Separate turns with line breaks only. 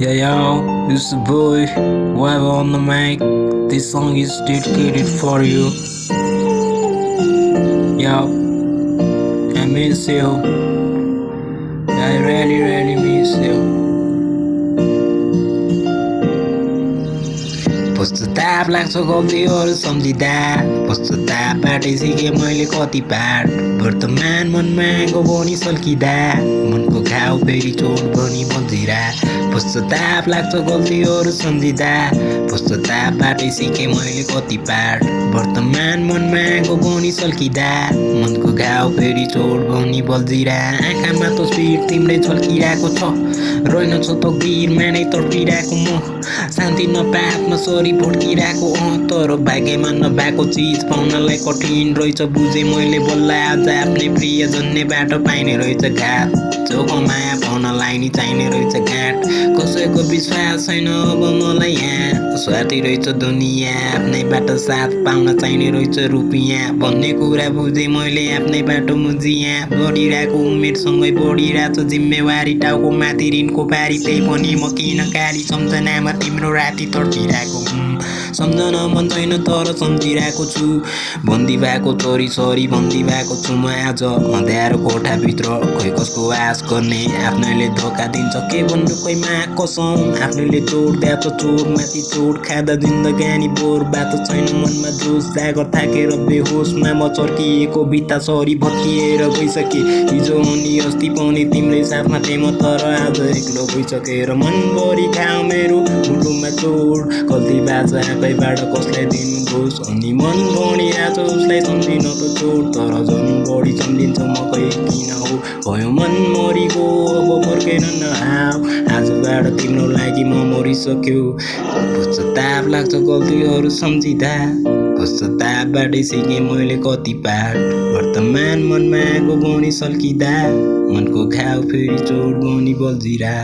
Yeah, yo, it's the boy, Web on the mic. This song is dedicated for you. Yo, I miss you. I really miss you. पश्चाताप लाग्छ गल्तीहरू सम्झिँदा पश्चातापबाटै सिकेँ मैले कति पाठ वर्तमान मनमा आगो बनी सल्किँदा मनको घाउ फेरि चोट बनी बल्झिरा पश्चाताप लाग्छ गल्तीहरू सम्झिँदा पश्चातापबाटै सिकेँ मैले कति पाठ वर्तमान मनमा आगो बनी सल्किँदा मनको घाउ फेरि चोट बनी बल्झिरा आँखामा तस्बिर तिम्रै छल्किरहेको छ रहेनछ तकदिरमा नै तड्पिरहेको म शान्ति नपात्न सरी भड्किरहेको तर भाग्यमा नभएको चिज पाउनलाई कठिन रहेछ बुझेँ मैले बल्ल आज आफ्नै प्रियजनले बाटो पाइने रहेछ घाट चोखो माया पाउनलाई नि चाहिने रहेछ घाट कसैको विश्वास छैन अब मलाई यहाँ स्वार्थी रहेछ दुनियाँ आफ्नैबाट साथ पाउन चाहिने रहेछ रुपियाँ भन्ने कुरा बुझेँ मैले आफ्नै बाटो मुजियाँ बढिरहेको उमेरसँगै बढिरहेछ जिम्मेवारी टाउको माथि ऋणको पारी त्यही पनि म किन कारी सम्झनामा तिम्रो राति तड्किरहेको सम्झन मन छैन तर सम्झिरहेको छु बन्दी भएको चोरी सरी बन्दी भएको छु म आज अँध्यारो कोठाभित्र खोइ कसको आश गर्ने आफ्नैले धोका दिन्छ के भन्नु कोहीमा कसम आफ्नैले चोट दिएछ चोट माथि चोट खाँदा जिन्दगानी बोर बाटो छैन मनमा जोस जागर थाकेर बेहोसमा म चर्किएको भित्ता सरी भत्किएर गइसके हिजो अनि अस्ति पनि तिम्रै साथमा थिएँ म तर आज एक्लो भइसकेर मनभरि खाऊ मेरो मुटुमा चोट गल्ती बाजा आफैबाट कसलाई दिनु दोष अनि मन भनिरहेछ उसलाई सम्झिन त चोट तर झन् बढी सम्झिन्छ म किन हो भयो मन मरिगयो अब फर्केर नआऊ आजबाट तिम्रो लागि म मरिसक्यो पश्चाताप लाग्छ गल्तीहरू सम्झिँदा पश्चातापबाटै सिकेँ मैले कति पाठ वर्तमान मनमा आगो बनी सल्किँदा मनको घाउ फेरि चोट बनी बल्झिरा